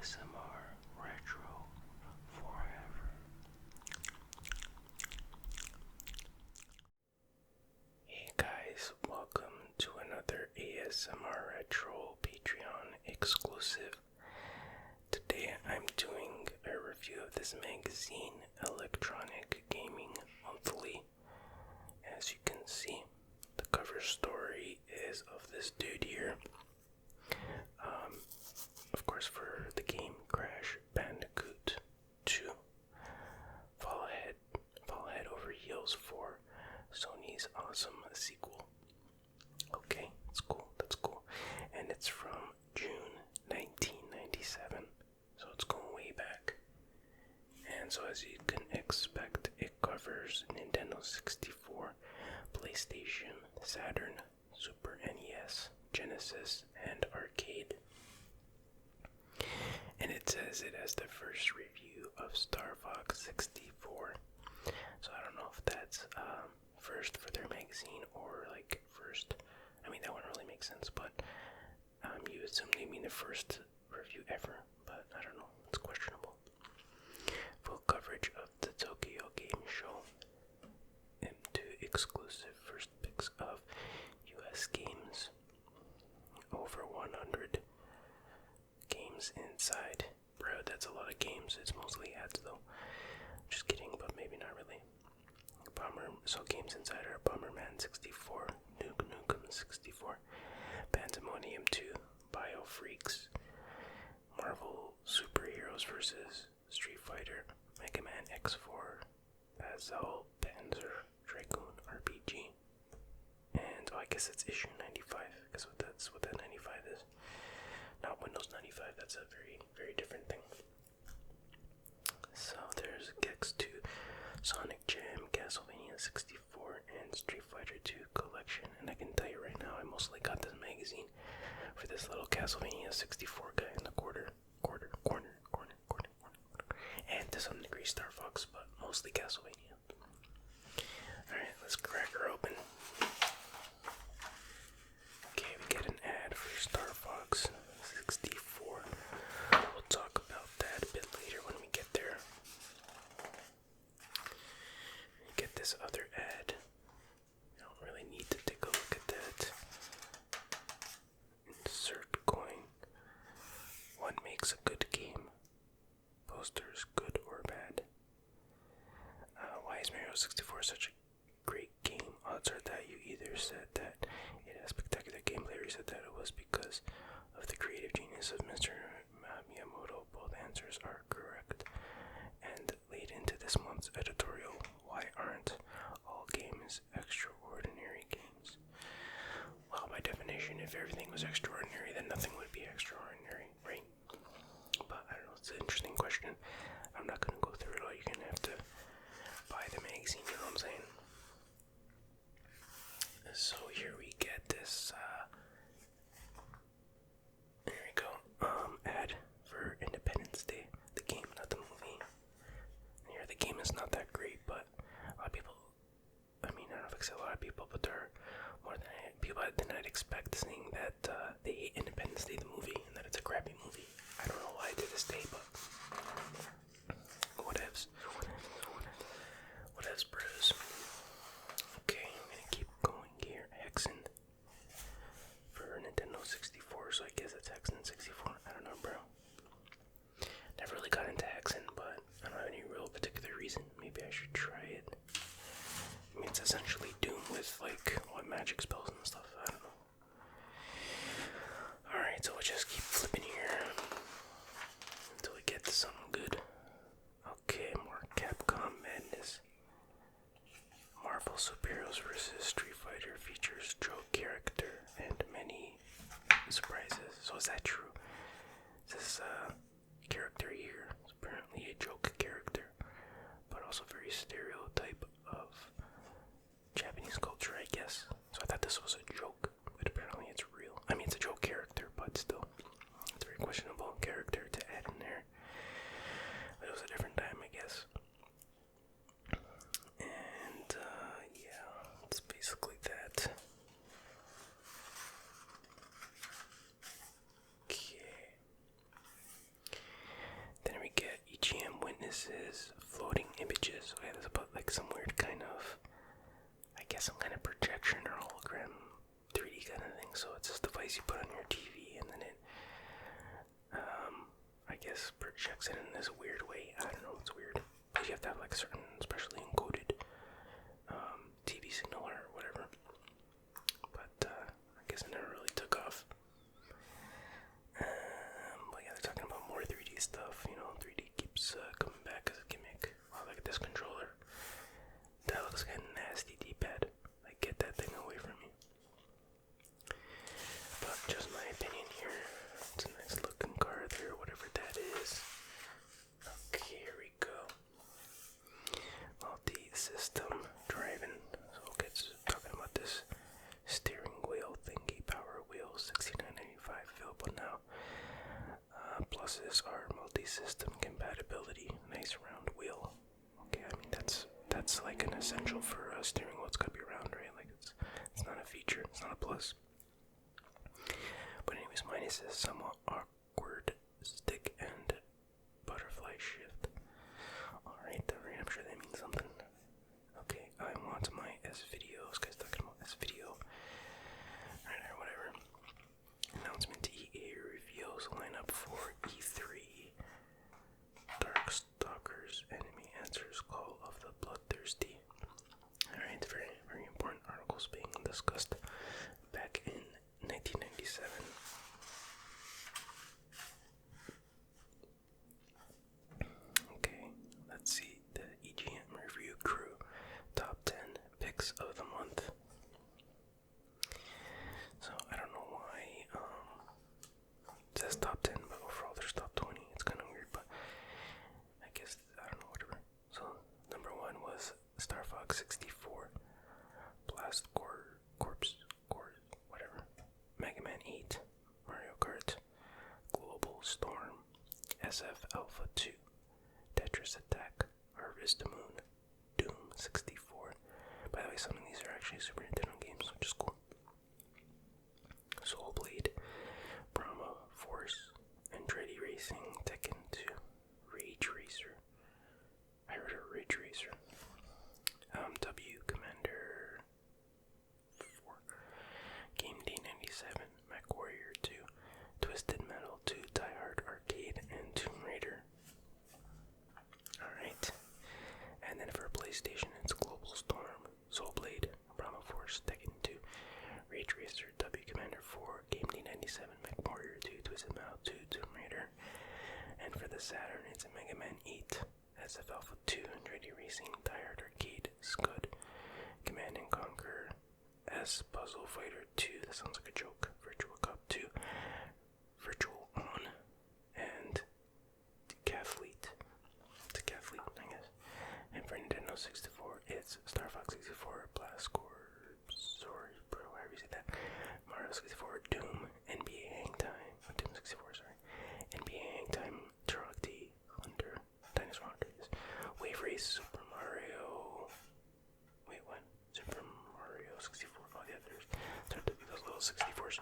ASMR Retro Forever. Hey guys, welcome to another ASMR Retro Patreon exclusive. Today I'm doing a review of this magazine, Electronic Gaming Monthly. As you can see, the cover story is of this dude here. Of course, for the game Crash Bandicoot 2. Fall head over heels for Sony's awesome sequel. Okay, that's cool. And it's from June 1997, so it's going way back. And so as you can expect, it covers Nintendo 64, PlayStation, Saturn, Super NES, Genesis, and Arcade. And it says it has the first review of Star Fox 64. So I don't know if that's first for their magazine or like first. I mean, that wouldn't really make sense, but you assume they mean the first review ever, but I don't know. It's questionable. Full coverage of the Tokyo Game Show. And 2 exclusive first picks of US games. Over 100 games inside. Bro, that's a lot of games. It's mostly ads though. Just kidding, but maybe not really. So games inside are Bomberman 64, Nuke Nukem 64, Pandemonium 2, Biofreaks, Marvel Superheroes vs. Street Fighter, Mega Man X4, Azul Panzer Dragoon RPG, and I guess it's issue 95. I guess that's what that 95 is. Not Windows 95. That's a very, very different thing. So there's Gex 2, Sonic Jam, Castlevania 64, and Street Fighter 2 collection. And I can tell you right now, I mostly got this magazine for this little Castlevania 64 guy in the corner, and to some degree Star Fox, but mostly Castlevania. Alright, let's crack her open. Okay, we get an ad for Star Fox 64. We'll talk about that a bit later when we get there. We get this other ad. I don't really need to take a look at that. Insert coin. What makes a good game? Posters, good or bad? Why is Mario 64 such a great game? Odds are that you either said that it has spectacular gameplay or you said that it was because of the creative genius of Mr. Miyamoto. Both answers are correct. And lead into this month's editorial, why aren't all games extraordinary games? Well, by definition, if everything was extraordinary, then nothing would be extraordinary, right? But I don't know, it's an interesting question. I'm not going to go through it all. You're going to have to buy the magazine, you know what I'm saying? So here we get this, here we go, ad for Independence Day, the game, not the movie. And here, the game is not that great, but a lot of people, I mean, I don't know if I say a lot of people, but there are more than people than I'd expect saying that they hate Independence Day, the movie, and that it's a crappy movie. I don't know why to this day, but whatevs. Whatevs, bros. Okay, I'm gonna keep going here. Hexen for Nintendo 64, so I guess it's Hexen 64. I don't know, bro. Never really got into Hexen, but I don't have any real particular reason. Maybe I should try it. I mean, it's essentially Doom with, like, what magic spells and stuff. I don't know. Alright, so we'll just keep flipping here until we get to something good. Okay, more Capcom madness. Marvel Superheroes vs. Street Fighter features joke character and many surprises. So is that true? This character here is apparently a joke character, but also very stereotype of Japanese culture, I guess. So I thought this was a joke, but apparently it's real. I mean, it's a joke character, but still, it's a very questionable character to add in there. But it was a different time, I guess. And, yeah, it's basically that. Okay. This is floating images. Okay, this is about like some weird kind of, I guess some kind of projection or hologram 3D kind of thing. So it's this device you put on your TV and then it, I guess projects it in this weird way. I don't know, it's weird. But you have to have like a certain specially encoded TV signal or whatever. But I guess it never really took off. But yeah, they're talking about more 3D stuff. 3D keeps coming back as a gimmick. Wow, look at this controller. That looks kind of nasty, D-pad. Like, get that thing away from me. But just my opinion here. It's a nice looking car there, whatever that is. Okay, here we go. Multi-system driving. So we'll get talking about this steering wheel thingy, power wheel, $69.95, available now. Pluses are multi-system compatibility, nice round wheel. Okay, I mean that's like an essential for a steering wheel. It's gotta be round, right? Like it's not a feature, it's not a plus. But anyways, minus is somewhat awkward stick and butterfly shift. Alright, I'm sure that means something. Okay, I want my S-Video. This guy's talking about S-Video. Alright, whatever. Announcement: EA reveals lineup for E3. Darkstalkers, enemy answers call of the bloodthirsty. Alright, very, very important articles being discussed back in 1997. Okay, let's see the EGM review crew top 10 picks of the month. So I don't know why it says top 10, but overall there's top 20. It's kind of weird, but I guess I don't know, whatever. So number 1 was Star Fox 64, Blast Corpse, whatever, Mega Man 8, Mario Kart, Global Storm, SF Alpha 2, Tetris Attack, Harvest Moon, Doom 64. By the way, some of these are actually Super Nintendo games, which is cool. Soul Blade, Brahma Force, Andretti Racing, Tekken 2, Rage Racer. I heard of Rage Racer. W Commander 4, Game Day 97, MechWarrior 2, Twisted Metal 2, Die Hard Arcade, and Tomb Raider. Alright. And then for PlayStation, it's Global Storm, Soul Blade, Brahma Force, Tekken 2, Rage Racer, W Commander 4, Game Day 97, MechWarrior 2, Twisted Metal 2, Tomb Raider. And for the Saturn, it's Mega Man 8, SF Alpha 2, Andretti Racing, Die Hard Arcade, Scud, Command and Conquer, S Puzzle Fighter 2, that sounds like a joke, Virtual Cop 2, Virtual On, and Decathlete. Decathlete, I guess. And for Nintendo 64, it's Star Fox 64, Blast Corps, sorry, bro, however you say that, Mario 64, Doom, NBA Hang Time, Doom 64, sorry, NBA Hang Time, Turok T, Hunter, Dinosaur Hunter, Wave Race, Super Mario, wait, what? Super Mario 64, oh yeah, there's those little 64s.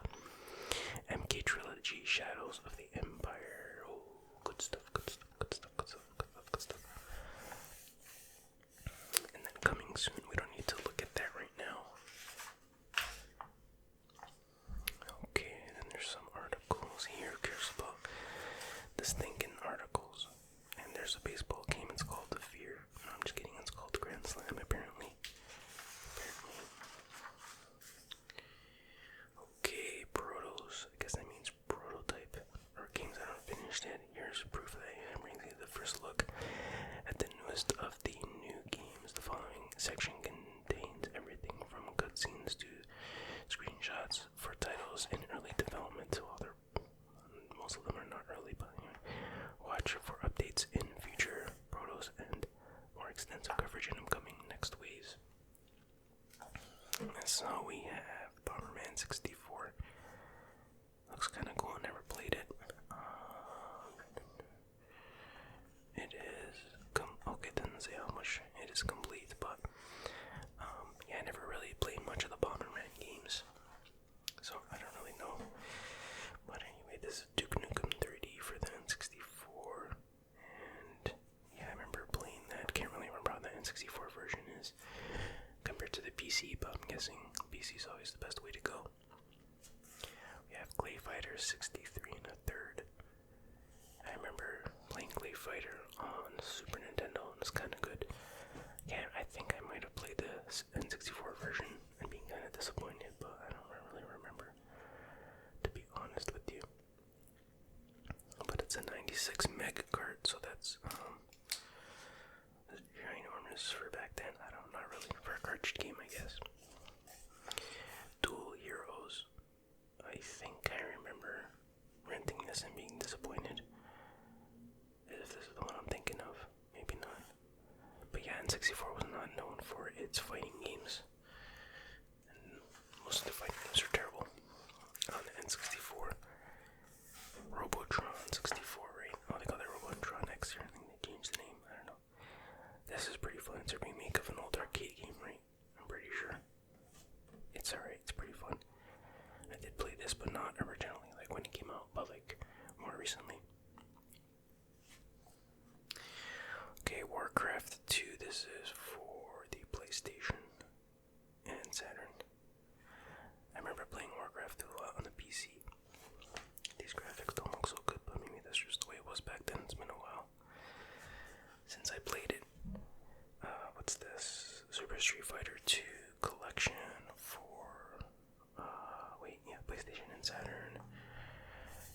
MK Trilogy, Shadows of the Empire, oh, good stuff, good stuff, good stuff, good stuff, good stuff, good stuff. And then coming soon, we don't need to look at that right now. Okay, then there's some articles here. Who cares about the stinking articles? And there's a baseball game, it's called The Fear. No, I'm just kidding, it's called Grand Slam, apparently. Okay, Protos, I guess that means prototype, or games that aren't finished yet. Here's proof that I am bringing you the first look at the newest of the new games. The following section contains everything from cutscenes to screenshots for titles in early development. While most of them are not early, but anyway, watch for updates in future protos and more extensive coverage in upcoming next waves. So we have Bomberman 64. Looks kind of cool. I never played it. It is okay. Doesn't say how much it is complete, but yeah, I never really played much of the Bomberman games, so I don't really know. But anyway, this is Duke Nukem 3D for the N64, and yeah, I remember was kind of good. Yeah, I think I might have played the N64 version and being kind of disappointed, but I don't really remember, to be honest with you. But it's a 96 meg card, so that's ginormous for back then. I don't know, not really for a cartridge game, I guess. Dual Heroes. I think I remember renting this and being disappointed. If this is the one I'm thinking of, maybe not. But yeah, N64 was not known for its fighting games, and most of the fighting games are terrible on the N64. Robotron 64, right? Oh, they call it Robotron X here. I think they changed the name. I don't know. This is pretty fun. It's a remake of an old arcade game, right? I'm pretty sure. It's alright. It's pretty fun. I did play this, but not originally, like when it came out, but like more recently. Okay, Warcraft 2. This is for the PlayStation and Saturn. I remember playing Warcraft 2 a lot on the PC. These graphics don't look so good, but maybe that's just the way it was back then. It's been a while since I played it. What's this? Super Street Fighter 2 collection for PlayStation and Saturn.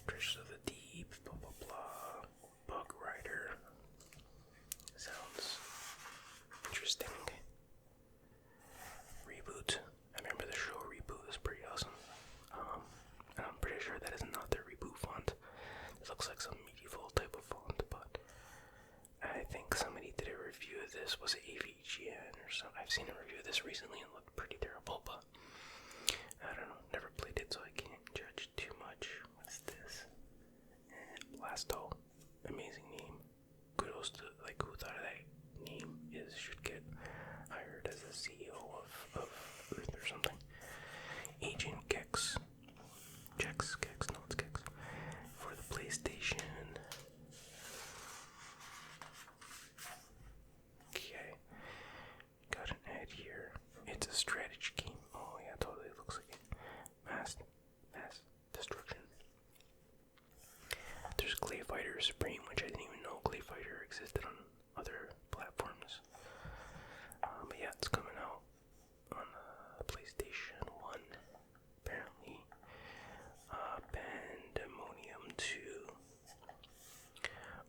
Treasures of the Deep, blah blah blah. Bug Rider. Sounds interesting. Reboot. I remember the show Reboot was pretty awesome. And I'm pretty sure that is not the Reboot font. It looks like some medieval type of font, but I think somebody did a review of this. Was it EGM or something? I've seen a review of this recently and it looked pretty terrible, but I don't know. Never played it, so I can't judge too much. What's this? And Blasto. Amazing name. Kudos to who thought of that name. Should get hired as a CEO of Earth or something. Agent Gex. Gex, no, it's Gex. For the PlayStation. Okay. Got an ad here. It's a strategy game. Oh yeah, totally looks like it. Mass destruction. There's Clay Fighter Supreme, which I didn't even know Clay Fighter existed on other platforms. But yeah, it's coming out on PlayStation 1, apparently. Pandemonium 2.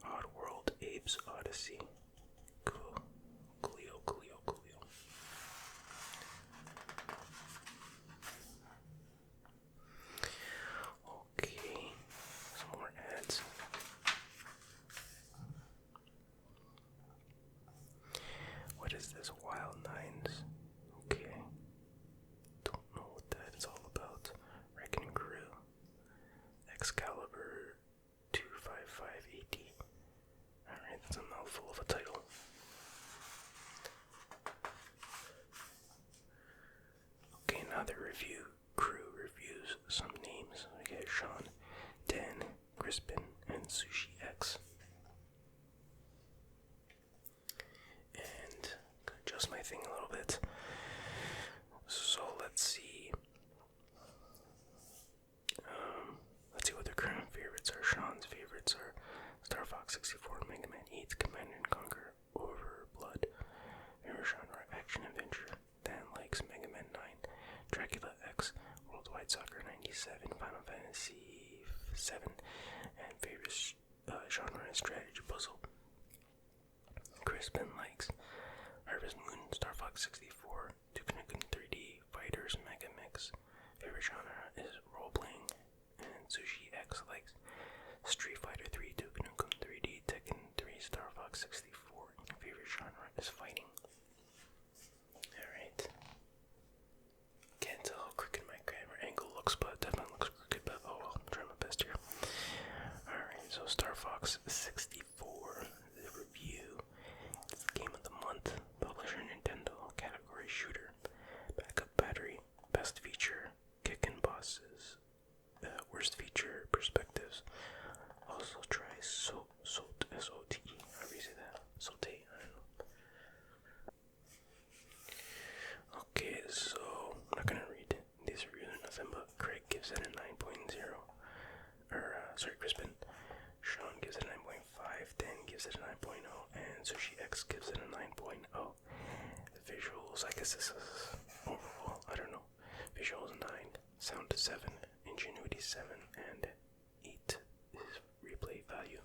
Oddworld Apes Odyssey. Cool. Coolio. Okay, some more ads. What is this? Wild Nines. Okay. Don't know what that is all about. Reckoning Crew. Excalibur 255AD. Alright, that's a mouthful of a title. Okay, now the crew reviews some names. We got Sean, Dan, Crispin, and Sushi X. And adjust my thing a little bit. So let's see. Let's see what their current favorites are. Sean's favorites are Star Fox 64, Mega Man 8, Command & Conquer, Overblood, favorite genre, action adventure. Dan likes Mega Man 9, Dracula X, Worldwide Soccer 97, Final Fantasy 7, and favorite genre is strategy puzzle. Crispin likes Harvest Moon, Star Fox 64, Duke Nukem 3D, Fighters, Mega Mix. Favorite genre is role-playing. And Sushi X likes Street Fighter 3, Duke Nukem 3D, Tekken 3, Star Fox 64. Favorite genre is fighting. Alright. Can't tell how crooked my camera angle looks, but it definitely looks crooked, but oh well, I'm trying my best here. Alright, so Star Fox 64, the review. It's Game of the Month, publisher Nintendo, category shooter, backup battery, best feature, kickin' bosses, worst feature, perspectives. Also try SOTE, S-O-T-E, however you say that. SOTE, I don't know. Okay, so I'm not gonna read these reviews or nothing, but Craig gives it a 9.0. Crispin. Sean gives it a 9.5, Dan gives it a 9.0, and and Sushi X gives it a 9.0. The visuals, I guess this is overall, I don't know. Visuals 9, sound 7, ingenuity 7, and 8 is replay value.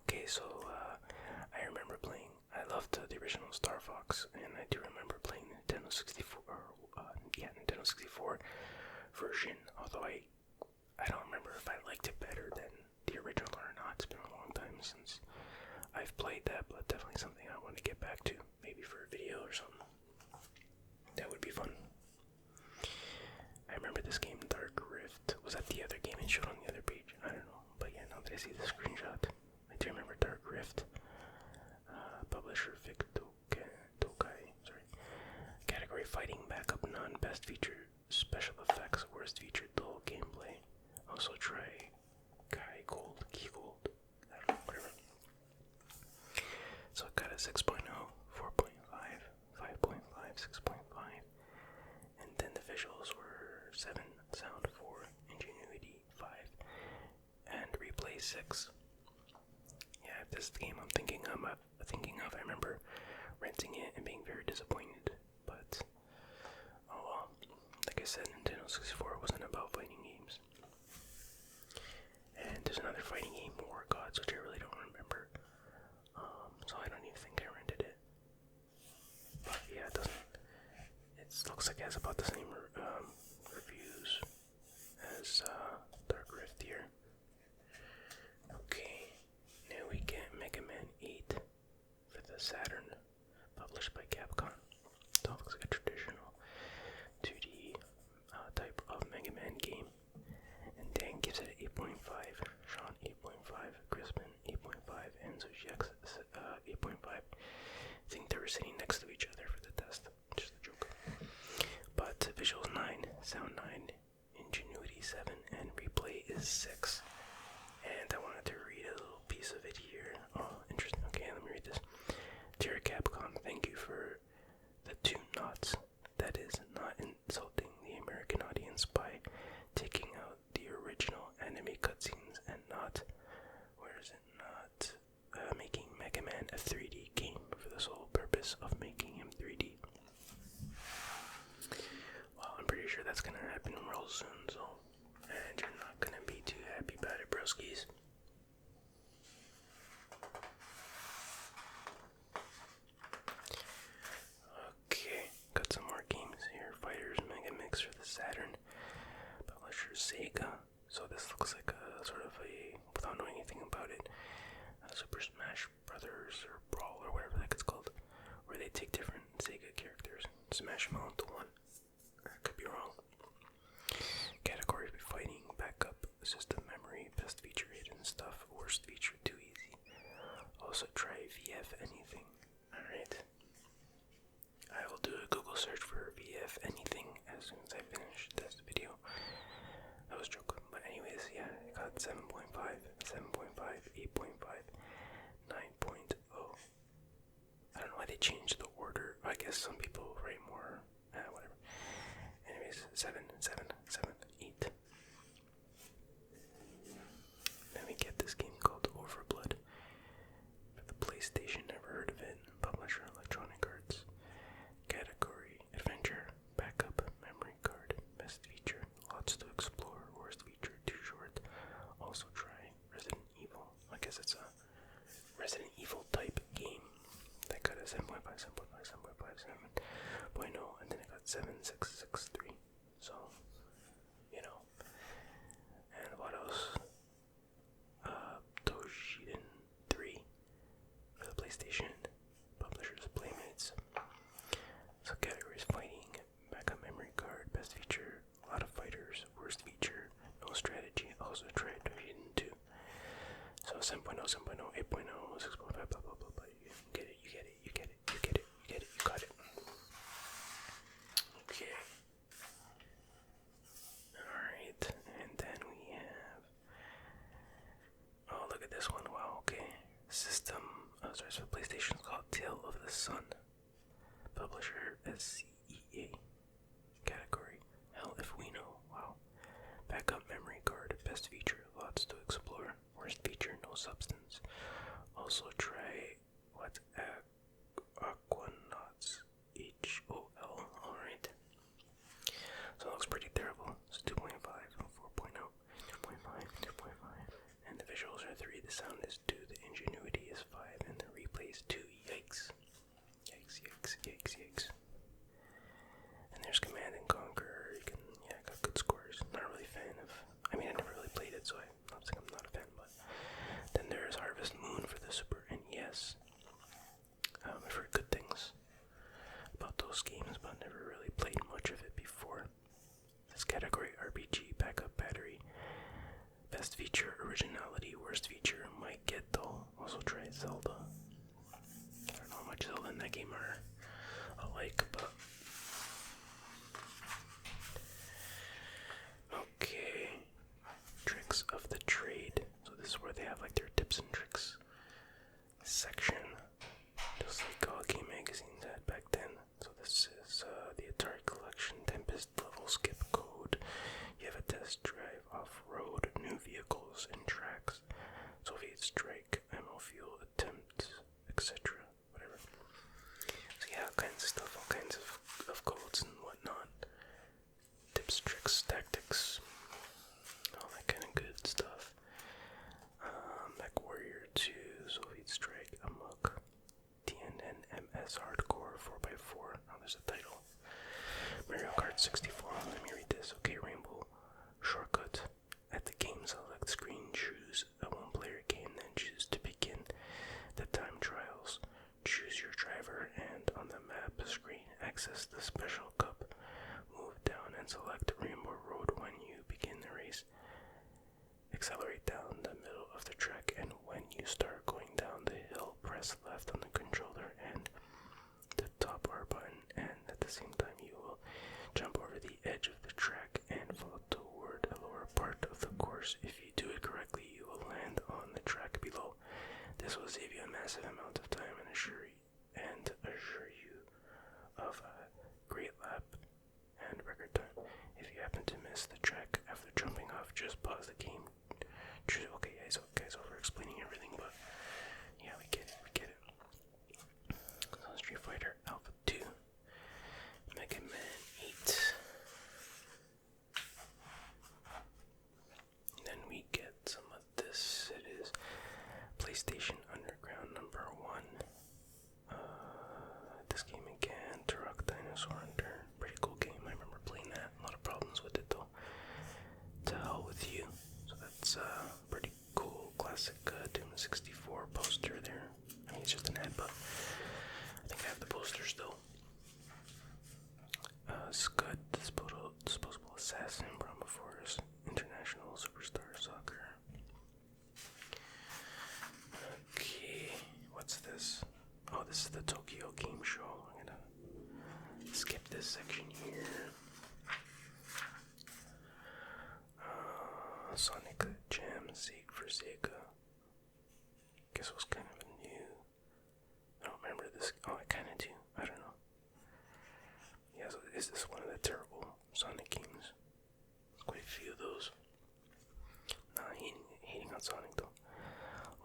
Okay, so I remember playing. I loved the original Star Fox, and I do remember playing the Nintendo 64. Nintendo 64 version. Although I don't remember if I liked it better than the original or not. It's been a long time since I've played that, but definitely something I want to get back to, maybe for a video or something. That would be fun. I remember this game, Dark Rift. Was that the other game it showed on the other page? I don't know. But yeah, now that I see the screenshot, I do remember Dark Rift. Publisher Vic Tokai. Sorry. Category Fighting, Backup, None, Best Feature, Special Effects, Worst Feature, Dull Gameplay. Also try Key Gold. I don't know, whatever. So it got a 6.0, 4.5, 5.5, 6.5. And then the visuals were 7, sound 4, ingenuity 5, and replay 6. Yeah, this is the game I'm thinking of. I remember renting it and being very disappointed. But, oh well. Like I said, Nintendo 64 wasn't about fighting games. And there's another fighting game, War Gods, which I really don't remember. So I don't even think I rented it. But yeah, it looks like it has about the same reviews as Dark Rift here. Okay, now we get Mega Man 8 for the Saturn, published by Capcom. So it looks like a traditional 2D type of Mega Man game. And Dan gives it an 8.5, Sean 8.5, Crispin 8.5, and SushiX 8.5. I think they were sitting next to each other for the test. Just a joke. But visuals 9, sound 9, ingenuity 7, and replay is 6. And I wanted to read a little piece of it here. Oh, interesting. Okay, let me read this. Dear Capcom, thank you for the 2 knots. That is, not insulting the American audience by taking out the original anime cutscenes and not, making Mega Man a 3D game for the sole purpose of making him 3D. Well, I'm pretty sure that's gonna happen real soon, so, and you're not gonna be too happy about it, broskies. Okay, got some more games here. Fighters Mega Mix for the Saturn. Publisher Sega. So this looks like a sort of a, without knowing anything about it, Super Smash Brothers or Brawl or whatever that gets called, where they take different Sega characters, smash them all into one. I could be wrong. Categories be fighting, backup, system memory, best feature, hidden stuff, worst feature, too easy. Also try VF anything. Alright. I will do a Google search for VF anything as soon as I finish this video. That was a joke. But anyways, yeah, I got 7.5, 7.5, 8.5, 9.0. I don't know why they changed the order. I guess some people write more. Whatever. Anyways, 7, 7, 7, 8. Then we get this game called Overblood for the PlayStation. Never heard of it. Publisher Electronic Arts. Category Adventure, Backup, Memory Card, Best Feature, Lots to Explore, Worst Feature, Too Short. Also try Resident Evil. I guess it's a Resident Evil type game. That got a 7.5, 7.5, 7.5, 7.0, and then it got 7.663. So, you know. And what else? Toshiden 3 for the PlayStation. Publishers Playmates. So categories fighting, backup memory card, best feature, a lot of fighters, worst feature, no strategy. Also tried Toshiden 2. So 7.0, 7.0, 8.0, 6.5, blah blah blah blah. You get it, you get it, you get it, you get it, you get it, you got it. Okay. Alright, and then we have, oh look at this one, wow, okay. System, sorry, so PlayStation is called Tale of the Sun. Publisher SCEA. Category Hell If We Know, wow. Backup memory card, best feature, lots to explore. Worst feature, no substance. also try what Aquanauts HOL. Alright. So it looks pretty terrible. It's 2.5, 4.0, 2.5, 2.5. And the visuals are 3, the sound is 2, the ingenuity is 5, and the replay is 2. Yikes. Yikes, yikes, yikes, yikes. And there's Command and Conquer. You can, got good scores. Not really a fan of, I never really played it, so I'm not saying I'm not a fan, but then there's Harvest Moon for the Super NES. I've heard good things about those games, but never really played much of it before. This category: RPG, backup battery, best feature, originality, worst feature, might get though. Also tried Zelda. I don't know how much Zelda in that game are alike, but okay. Tricks of the trade. So this is where they have like their tips and tricks section, just like all game magazines had back then. So this is the Atari Collection, Tempest level skip code. You have a test drive, off-road, new vehicles and tracks, Soviet strike, ammo fuel attempt, etc. Whatever. So yeah, all kinds of stuff, all kinds of codes and whatnot. Tips, tricks, tactics, all that kind of good stuff. Mech Warrior 2, Soviet Strike, Amok, TNN MS Hardcore 4x4. Oh, there's a title. Mario Kart 64. Let me read this. Okay, Rainbow Shortcut. At the game select screen, choose a one-player game, then choose to begin the time trials. Choose your driver, and on the map screen, access the special cup. Move down and select Rainbow Road when you begin the race. Accelerate down the middle of the track, and when you start going down the hill, press left on the controller and the top R button, and at the same time you will jump over the edge of the track and fall toward a lower part of the course. If you do it correctly, you will land on the track below. This will save you a massive amount of time and assure you of a great lap and record time. If you happen to miss the track after jumping off, just pause the game. Okay, guys, over explaining everything, but yeah, we get it. So Street Fighter Alpha 2, Mega Man 8. Then we get some of this. It is PlayStation Underground number 1. This game again, Turok Dinosaur Hunter. Pretty cool game. I remember playing that. A lot of problems with it though. To hell with you. So that's pretty cool. Classic Doom 64 poster there. It's just an ad, but I think I have the poster still. Scud, Disposable Assassin, Brahma Force, International Superstar Soccer. Okay, what's this? Oh, this is the Tokyo Game Show. I'm gonna skip this section here. Sonic Jam for Sega. Guess it was kind of new. I don't remember this. Oh, I kind of do. I don't know. Yeah, so is this one of the terrible Sonic games? There's quite a few of those. Nah, hating on Sonic though.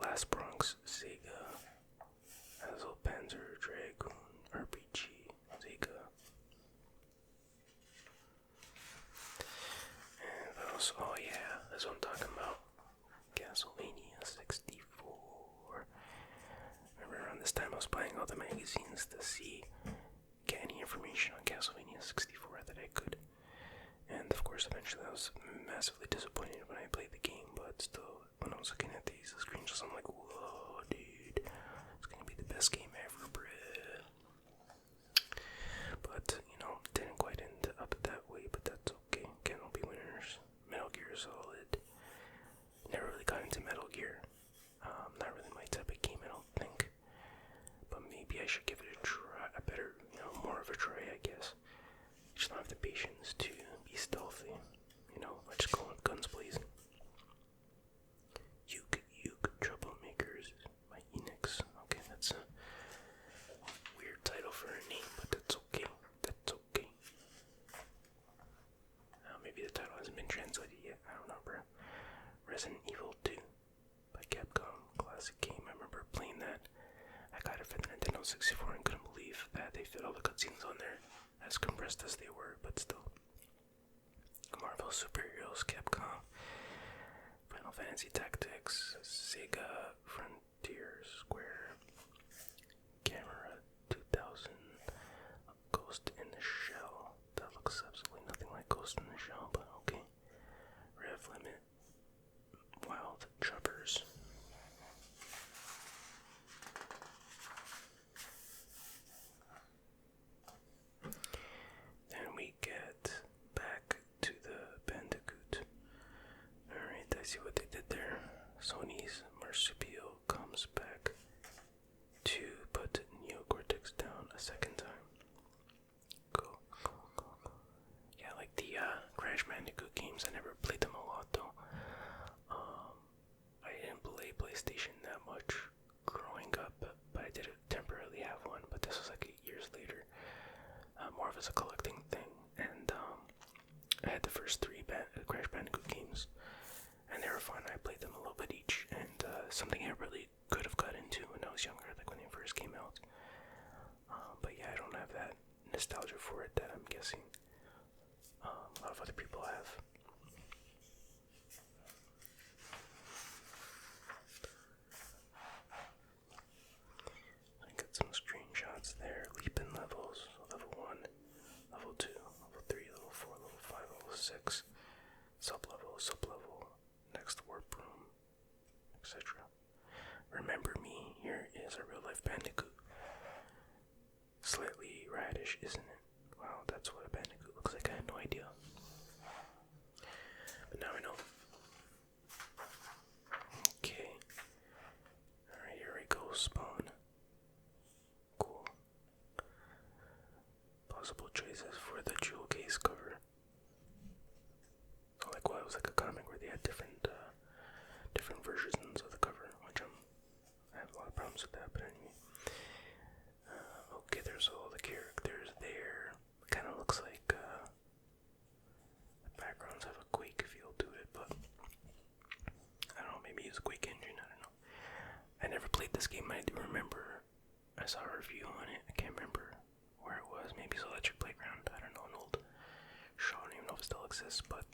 Last Bronx, Sega. Hazel Panzer Dragoon RPG, Sega. And what else? Oh yeah, that's what I'm talking about. Castlevania 64. Remember around this time I was buying all the magazines to get any information on Castlevania 64 that I could. And of course eventually I was massively disappointed when I played the game, but still, when I was looking at these screenshots, I'm like, whoa dude, it's gonna be the best game ever, bruh. But, didn't quite end up that way, but that's okay. Can't all be winners. Metal Gear Solid. Never really got into Metal Gear. Not really my type of game, I don't think. But maybe I should give it a try, more of a try, I guess. I just don't have the patience to be stealthy. I just go with guns blazing. Uke Troublemakers by Enix. Okay, that's a weird title for a name, but that's okay. That's okay. Maybe the title hasn't been translated yet. I don't know, bro. Resident Evil 2 by Capcom. Classic game. I remember playing Nintendo 64 and couldn't believe that they fit all the cutscenes on there, as compressed as they were, but still. Marvel Superheroes, Capcom, Final Fantasy Tactics, Sega, Frontier, Square, Camera 2000, Ghost in the Shell. That looks absolutely nothing like Ghost in the Shell, but okay. Rev Limit, Wild Choppers. Then we get back to the Bandicoot. Alright, I see what they did there. Sony's Marsupial comes back to put Neocortex down a second time. Cool. Yeah, like the Crash Bandicoot games, I never played them a lot though. I didn't play PlayStation that much growing up, but I did temporarily have one, but this was like 8 years later. More of as a collecting thing, and I had the first 3 Crash Bandicoot games, and they were fun. I played them a little bit each, and something I really could have got into when I was younger, like when they first came out. But yeah, I don't have that nostalgia for it that I'm guessing a lot of other people have. I got some screenshots there. Leaping levels, level 1, level 2, level 3, level 4, level 5, level 6, sub-level, next warp room, etc. Remember Me, here is a real-life Bandicoot. Slightly radish, isn't it? Wow, that's what a Bandicoot looks like. I had no idea. But now I know. Okay. Alright, here we go, Spawn. Cool. Possible choices for the jewel case cover. So like, well, it was like a comic where they had different versions of the cover, which I have a lot of problems with that, but anyway. Okay, there's all the characters there. Kind of looks like the backgrounds have a Quake feel to it, but I don't know, maybe use a Quake engine, I don't know. I never played this game. I do remember I saw a review on it. I can't remember where it was. Maybe it's Electric Playground. I don't know, an old show. I don't even know if it still exists, but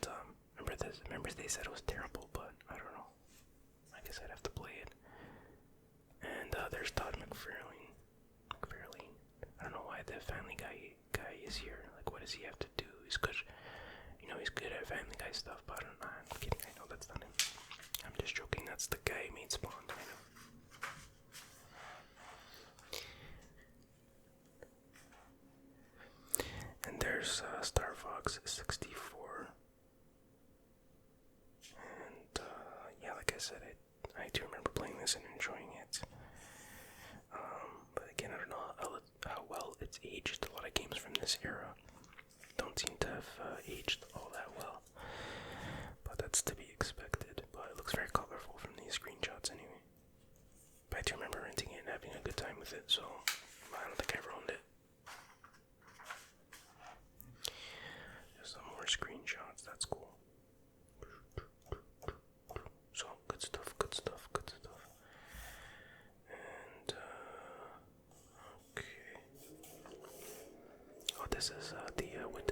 remember they said it was terrible, but I don't know. I guess I'd have to play it. And there's Todd McFarlane. I don't know why the Family Guy is here. Like, what does he have to do? He's good. He's good at Family Guy stuff, but I'm kidding. I know that's not him. I'm just joking. That's the guy who made Spawn. I know. And there's Star Fox 64. And yeah, like I said, I do remember playing this and enjoying it. But again, I don't know how well it's aged. A lot of games from this era don't seem to have aged all that well. But that's to be expected. But it looks very colorful from these screenshots anyway. But I do remember renting it and having a good time with it, so I don't think I ever owned it. There's some more screenshots, that's cool. So, good stuff. And, okay. Oh, this is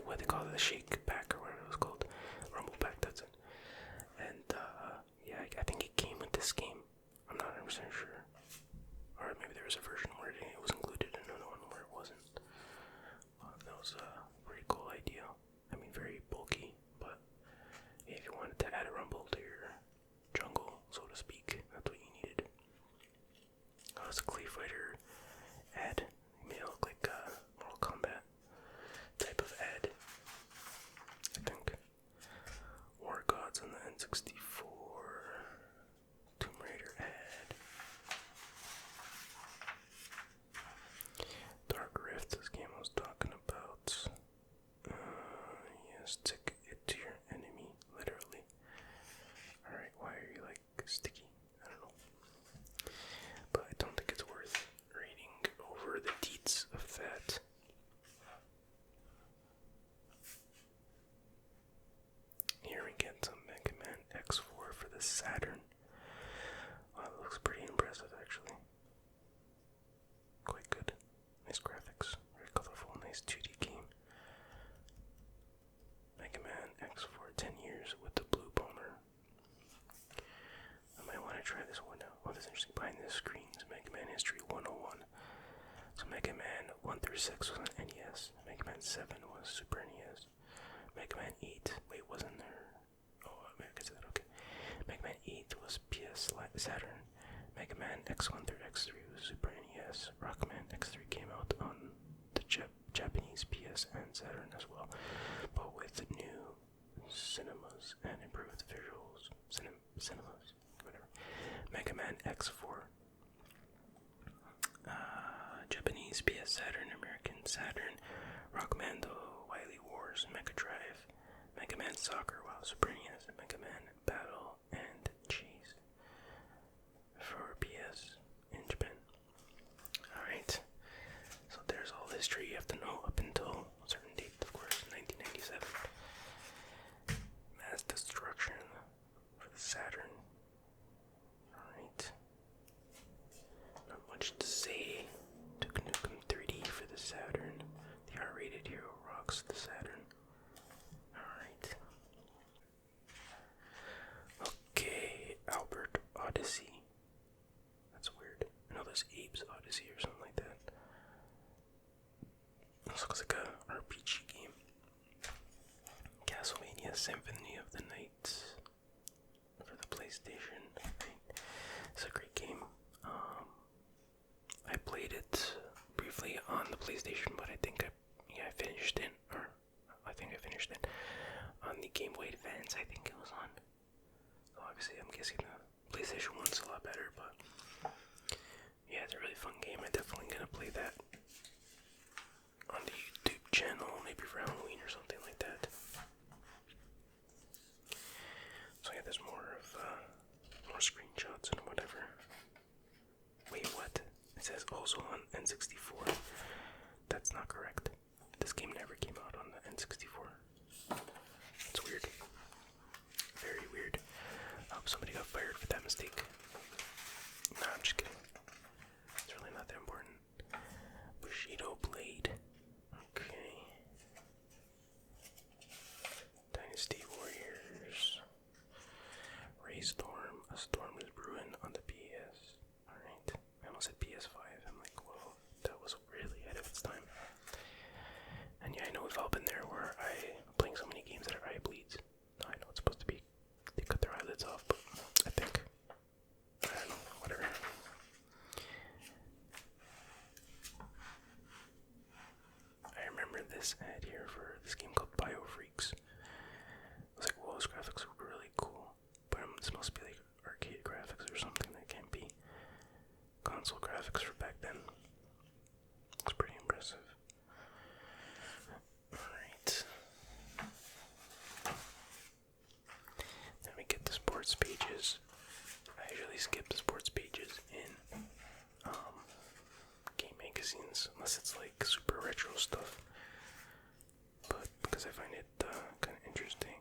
what they call it, the shake pack, or whatever it was called. Rumble pack, that's it. And, yeah, I think it came with this game. I'm not 100% sure. Or maybe there was a version where it was included and another one where it wasn't. That was a pretty cool idea. I mean, very bulky, but if you wanted to add a rumble to your jungle, so to speak, that's what you needed. Oh, it's a Clay Fighter ad. It made it look like a Mortal Kombat type of ad, I think. War Gods on the N64. Tomb Raider ad. Dark Rift, this game I was talking about. Yes, stick it to your enemy, literally. Alright, why are you like sticky? I don't know. But I don't think it's worth reading over the deets of that. Here we get some Mega Man X4 for the Saturn. Wow, that looks pretty impressive actually. Quite good. try this one out. Oh, that's interesting. Behind the screens, Mega Man History 101. So Mega Man 1 through 6 was on NES. Mega Man 7 was Super NES. Mega Man 8, wait, wasn't there? Oh, I get to that, okay. Mega Man 8 was PS Saturn. Mega Man X1 through X3 was Super NES. Rockman X3 came out on the Japanese PS and Saturn as well, but with new cinemas and improved visuals. Cinemas, whatever. Mega Man X4. Japanese PS Saturn, American Saturn, Rockmando, Wily Wars, Mega Drive, Mega Man Soccer, wow, Super NES, Mega Man Battle, and Chase for PS in Japan. Alright, so there's all the history you have to know up until a certain date, of course, 1997. Mass Destruction for the Saturn. Alright. Not much to say. Duke Nukem 3D for the Saturn. The R-rated hero rocks the Saturn. Alright. Okay, Albert Odyssey. That's weird. I know there's Abe's Odyssey or something like that. This looks like a RPG game. Castlevania Symphony of the Night for the PlayStation. It's a great game. I played it briefly on the PlayStation, but I think I finished it, or I think I finished it on the Game Boy Advance. I think it was on. So obviously, I'm guessing the PlayStation 1's a lot better, but yeah, it's a really fun game. I'm definitely gonna play that on the YouTube channel, maybe for Halloween or something like that. So yeah, there's more screenshots and whatever. Wait, what? It says also on N64. That's not correct. This game never came out on the N64. It's weird. Very weird. I hope somebody got fired for that mistake. Nah, I'm just kidding. It's really not that important. Bushido Blade. Okay. Dynasty Warriors. Ray Storm. A storm is brewing on the PS. Alright. I almost said PS5. I'm like, whoa, that was really ahead of its time. And yeah, I know we've all been there where I'm playing so many games that our eye bleeds. No, I know it's supposed to be they cut their eyelids off, but I don't know, whatever. I remember this ad here for this game called BioFreaks. I was like, whoa, those graphics were really cool. But this must be like arcade graphics or something. That can't be console graphics for back then. Looks pretty impressive. Alright. Then we get the sports pages. I usually skip the sports pages in game magazines, unless it's like super retro stuff. But because I find it kind of interesting.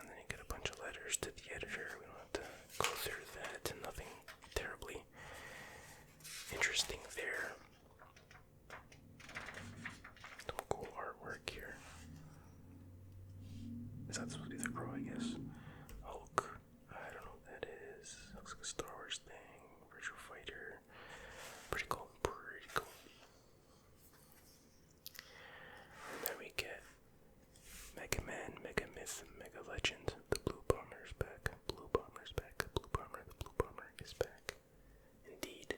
And then you get a bunch of letters to the editor. We don't have to go through that. Nothing terribly interesting there. Some cool artwork here. Is that supposed to be the crow, I guess? Hulk. I don't know what that is. Looks like a Star Wars thing. Virtual Fighter. Pretty cool. Pretty cool. And then we get Mega Man, Mega Myth, Mega Legend. The Blue Bomber's back. Blue Bomber's back. Blue Bomber. The Blue Bomber is back. Indeed.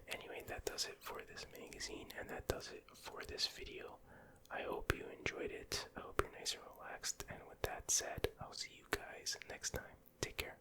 Anyway, that does it for this magazine, and that does it for this video. I hope you enjoyed it. I hope you're nice and relaxed. And with that said, I'll see you guys next time. Take care.